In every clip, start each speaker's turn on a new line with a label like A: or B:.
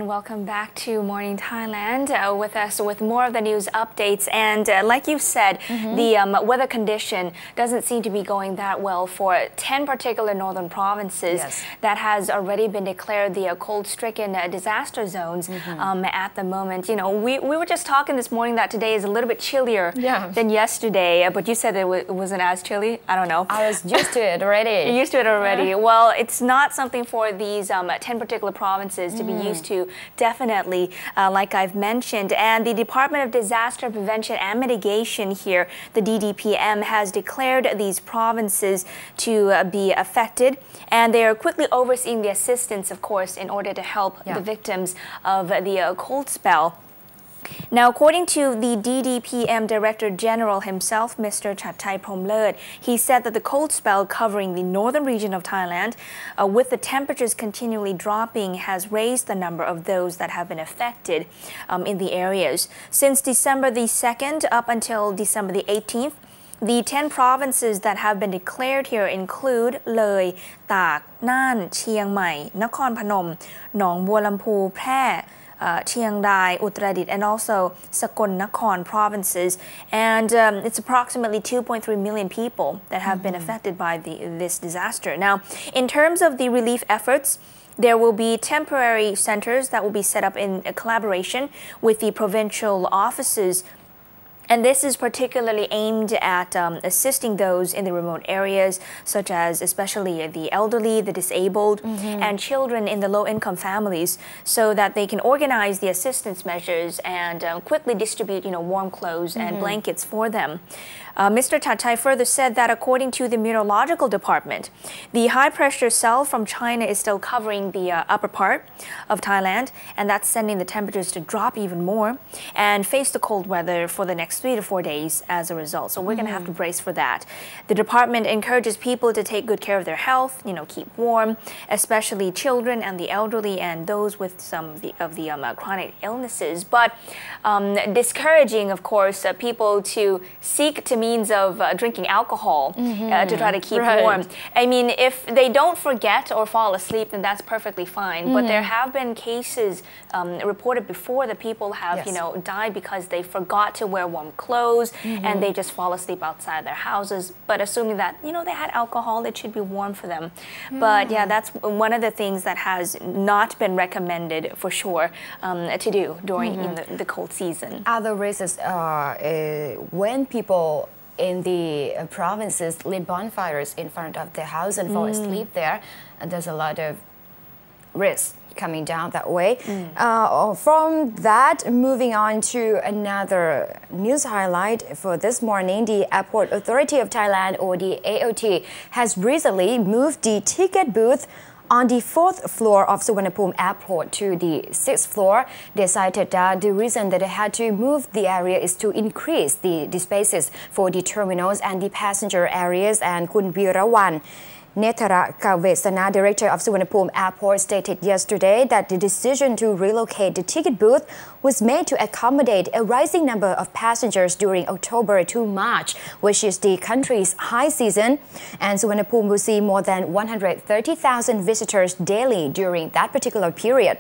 A: and welcome back to Morning Thailand with us with more of the news updates. And like you said, the weather condition doesn't seem to be going that well for 10 particular northern provinces that has already been declared the cold-stricken disaster zones at the moment. You know, we were just talking this morning that today is a little bit chillier than yesterday, but you said that it wasn't as chilly. I don't know.
B: I was used to it already.
A: You're used to it already. Well, it's not something for these 10 particular provinces to be used to, definitely, like I've mentioned. And the Department of Disaster Prevention and Mitigation here, the DDPM, has declared these provinces to be affected, and they are quickly overseeing the assistance, of course, in order to help the victims of the cold spell. Now, according to the DDPM Director General himself, Mr. Chathai Promlert, he said that the cold spell covering the northern region of Thailand, with the temperatures continually dropping, has raised the number of those that have been affected in the areas. Since December the 2nd up until December the 18th, the 10 provinces that have been declared here include Loi, Tak, Nan, Chiang Mai, Nakhon Phanom, Nong Bua Lampu, Phrae, Chiang Rai, Uttaradit, and also Sakon Nakhon provinces. And it's approximately 2.3 million people that have been affected by this disaster. Now, in terms of the relief efforts, there will be temporary centers that will be set up in collaboration with the provincial offices. And this is particularly aimed at assisting those in the remote areas, such as especially the elderly, the disabled, and children in the low-income families, so that they can organize the assistance measures and quickly distribute, warm clothes and blankets for them. Mr. Chathai further said that according to the meteorological department, the high-pressure cell from China is still covering the upper part of Thailand, and that's sending the temperatures to drop even more and face the cold weather for the next 3 to 4 days as a result. So we're going to have to brace for that. The department encourages people to take good care of their health, keep warm, especially children and the elderly and those with some of the chronic illnesses. But discouraging, of course, people to seek to means of drinking alcohol to try to keep warm. I mean, if they don't forget or fall asleep, then that's perfectly fine. But there have been cases reported before that people have, died because they forgot to wear warm clothes and they just fall asleep outside their houses. But assuming that, they had alcohol, it should be warm for them. But yeah, that's one of the things that has not been recommended for sure to do during the cold season.
B: Other reasons are when people in the provinces lit bonfires in front of their house and fall asleep there, and there's a lot of risk coming down that way. From that, moving on to another news highlight for this morning, the Airport Authority of Thailand, or the AOT, has recently moved the ticket booth on the 4th floor of Suvarnabhumi Airport to the 6th floor. They cited that the reason that they had to move the area is to increase the spaces for the terminals and the passenger areas. And Kun Virawan Nethara Kavesana, director of Suvarnabhumi Airport, stated yesterday that the decision to relocate the ticket booth was made to accommodate a rising number of passengers during October to March, which is the country's high season. And Suvarnabhumi will see more than 130,000 visitors daily during that particular period.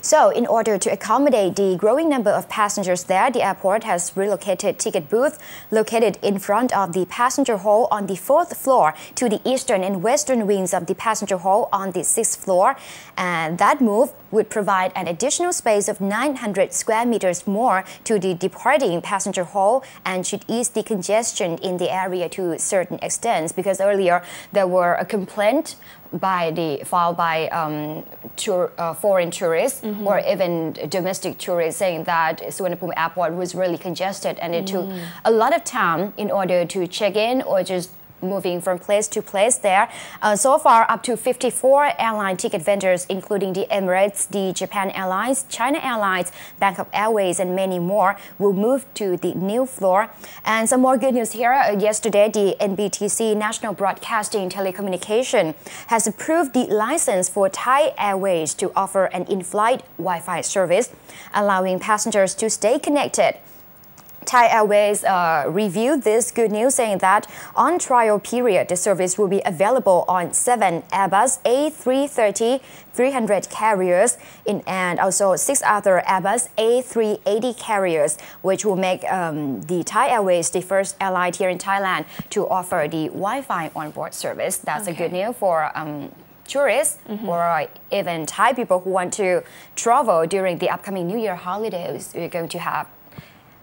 B: So, in order to accommodate the growing number of passengers there, the airport has relocated ticket booth located in front of the passenger hall on the 4th floor to the eastern and western wings of the passenger hall on the 6th floor. And that move would provide an additional space of 900 square meters more to the departing passenger hall and should ease the congestion in the area to a certain extent, because earlier there were a complaint filed by foreign tourists or even domestic tourists, saying that Suvarnabhumi Airport was really congested and it took a lot of time in order to check in or just moving from place to place there. So far, up to 54 airline ticket vendors, including the Emirates, the Japan Airlines, China Airlines, Bangkok Airways, and many more, will move to the new floor. And some more good news here. Yesterday, the NBTC, National Broadcasting Telecommunication, has approved the license for Thai Airways to offer an in-flight Wi-Fi service, allowing passengers to stay connected Thai Airways reviewed this good news, saying that on trial period, the service will be available on 7 Airbus A330-300 carriers and also 6 other Airbus A380 carriers, which will make the Thai Airways the first airline here in Thailand to offer the Wi-Fi on-board service. That's a good news for tourists or even Thai people who want to travel during the upcoming New Year holidays. We're going to have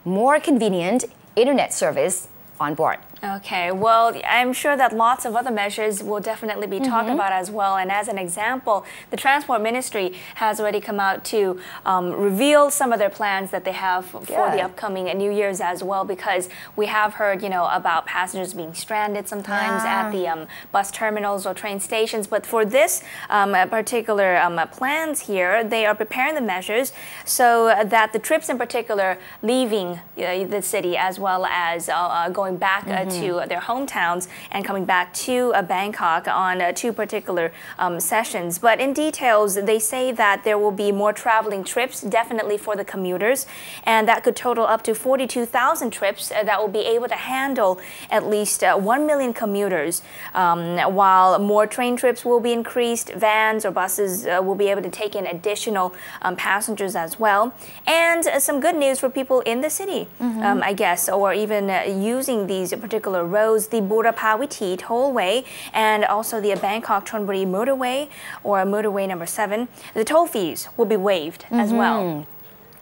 B: more convenient internet service on board.
A: Okay, well, I'm sure that lots of other measures will definitely be talked about as well. And as an example, the Transport Ministry has already come out to reveal some of their plans that they have for the upcoming New Year's as well, because we have heard, about passengers being stranded sometimes at the bus terminals or train stations. But for this particular plans here, they are preparing the measures so that the trips in particular leaving the city as well as going back to their hometowns and coming back to Bangkok on 2 particular sessions. But in details, they say that there will be more traveling trips, definitely for the commuters, and that could total up to 42,000 trips that will be able to handle at least 1 million commuters, while more train trips will be increased, vans or buses will be able to take in additional passengers as well. And some good news for people in the city, I guess, or even using these particular roads, the Burapha-Withi tollway and also the Bangkok-Chonburi motorway or motorway number 7, the toll fees will be waived as well.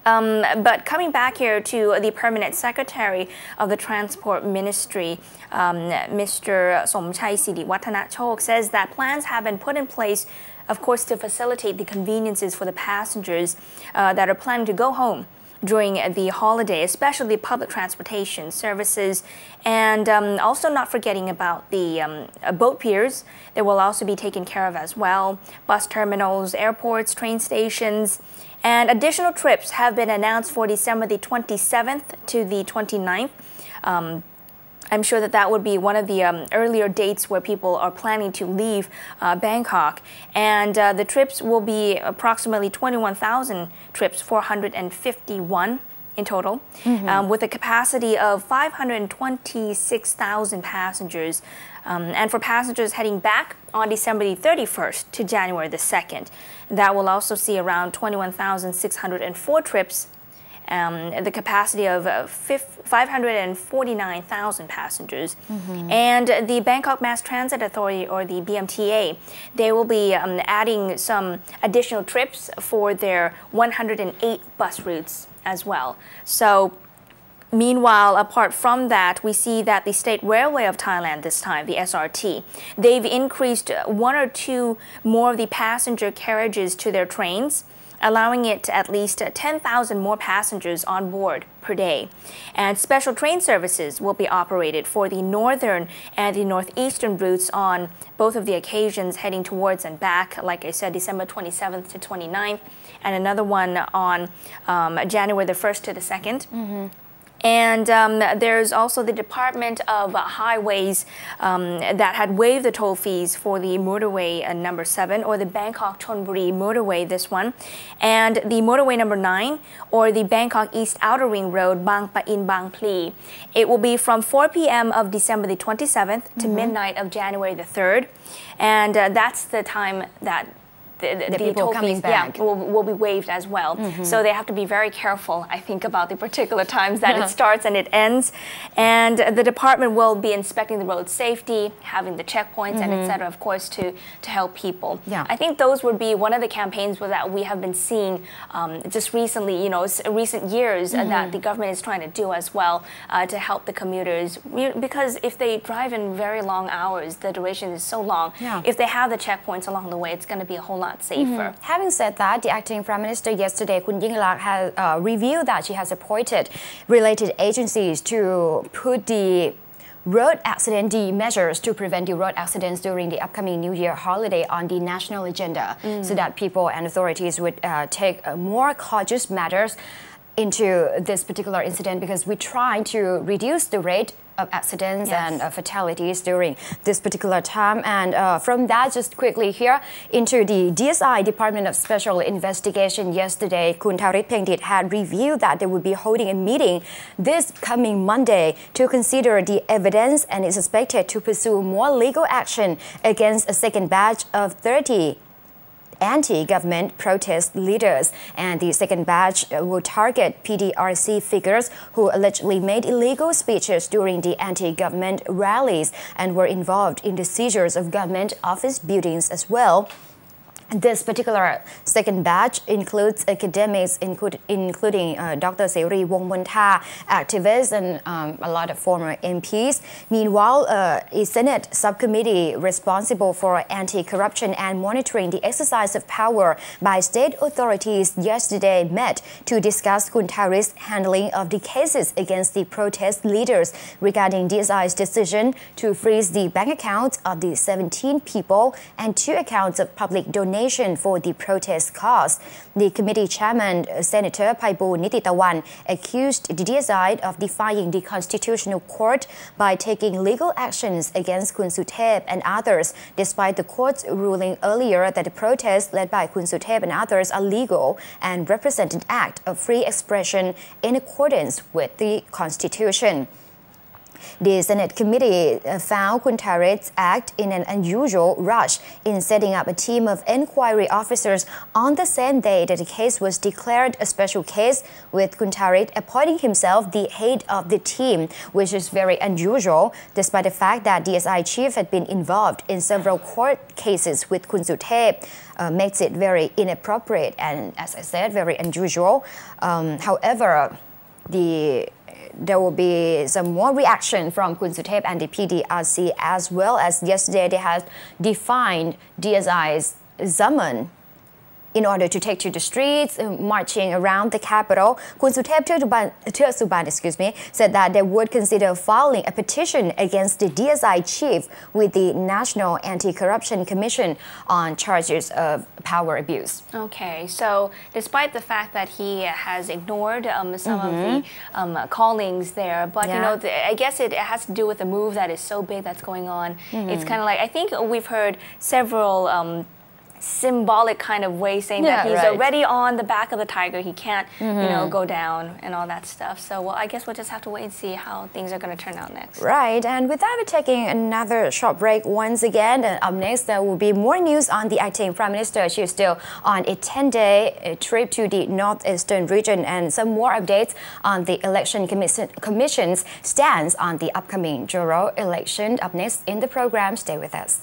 A: But coming back here to the permanent secretary of the Transport Ministry, Mr. Somchai Siriwatanachok, says that plans have been put in place, of course, to facilitate the conveniences for the passengers that are planning to go home during the holiday, especially public transportation services, and also not forgetting about the boat piers. They will also be taken care of as well. Bus terminals, airports, train stations, and additional trips have been announced for December the 27th to the 29th. I'm sure that that would be one of the earlier dates where people are planning to leave Bangkok. And the trips will be approximately 21,000 trips, 451 in total, with a capacity of 526,000 passengers. And for passengers heading back on December the 31st to January the 2nd, that will also see around 21,604 trips, the capacity of 549,000 passengers. And the Bangkok Mass Transit Authority, or the BMTA, they will be adding some additional trips for their 108 bus routes as well. So meanwhile, apart from that, we see that the State Railway of Thailand this time, the SRT, they've increased 1 or 2 more of the passenger carriages to their trains, allowing it at least 10,000 more passengers on board per day. And special train services will be operated for the northern and the northeastern routes on both of the occasions heading towards and back, like I said, December 27th to 29th, and another one on January the 1st to the 2nd. And there's also the Department of Highways that had waived the toll fees for the motorway number 7, or the Bangkok-Chonburi motorway, this one, and the motorway number 9, or the Bangkok East Outer Ring Road, Bang Pa-in, Bang Pli. It will be from 4 p.m. of December the 27th to midnight of January the 3rd, and that's the time that the toll fees will be waived as well. So they have to be very careful, I think, about the particular times that it starts and it ends. And the department will be inspecting the road safety, having the checkpoints and etc., of course, to help people. I think those would be one of the campaigns that we have been seeing just recently, recent years that the government is trying to do as well to help the commuters. Because if they drive in very long hours, the duration is so long. If they have the checkpoints along the way, it's going to be a whole lot safer.
B: Having said that, the acting Prime Minister yesterday, Kun Yingluck, has revealed that she has appointed related agencies to put the measures to prevent the road accidents during the upcoming New Year holiday on the national agenda, so that people and authorities would take more cautious measures into this particular incident because we try to reduce the rate of accidents and fatalities during this particular time. And from that, just quickly here into the DSI, Department of Special Investigation yesterday, Kun Tharit Phengdit had revealed that they would be holding a meeting this coming Monday to consider the evidence and is expected to pursue more legal action against a second batch of 30 anti-government protest leaders, and the second batch will target PDRC figures who allegedly made illegal speeches during the anti-government rallies and were involved in the seizures of government office buildings as well. This particular second batch includes academics, including Dr. Seri Wongmontha, activists, and a lot of former MPs. Meanwhile, a Senate subcommittee responsible for anti-corruption and monitoring the exercise of power by state authorities yesterday met to discuss Kun Tharit's handling of the cases against the protest leaders regarding DSI's decision to freeze the bank accounts of the 17 people and 2 accounts of public donations for the protest cause. The committee chairman, Senator Phaiboon Nititawan, accused the DSI of defying the Constitutional Court by taking legal actions against Kun Suthep and others, despite the court's ruling earlier that the protests led by Kun Suthep and others are legal and represent an act of free expression in accordance with the Constitution. The Senate committee found Kun Tharit's act in an unusual rush in setting up a team of inquiry officers on the same day that the case was declared a special case, with Kun Tharit appointing himself the head of the team, which is very unusual, despite the fact that DSI chief had been involved in several court cases with Kun Suthep. Makes it very inappropriate and, as I said, very unusual. However, there will be some more reaction from Kun Suthep and the PDRC, as well as yesterday they have defined DSI's summon in order to take to the streets, marching around the capital. Kun Suthep Suban, said that they would consider filing a petition against the DSI chief with the National Anti-Corruption Commission on charges of power abuse.
A: Okay, so despite the fact that he has ignored some of the callings there, but you know, I guess it has to do with the move that is so big that's going on. It's kind of like, I think we've heard several symbolic kind of way saying that he's already on the back of the tiger, he can't you know, go down and all that stuff. So well, I guess we'll just have to wait and see how things are going to turn out next.
B: Right, and with that we're taking another short break once again, and up next there will be more news on the acting Prime Minister. She's still on a 10-day trip to the northeastern region, and some more updates on the Election Commission's stance on the upcoming general election. Up next in the program, stay with us.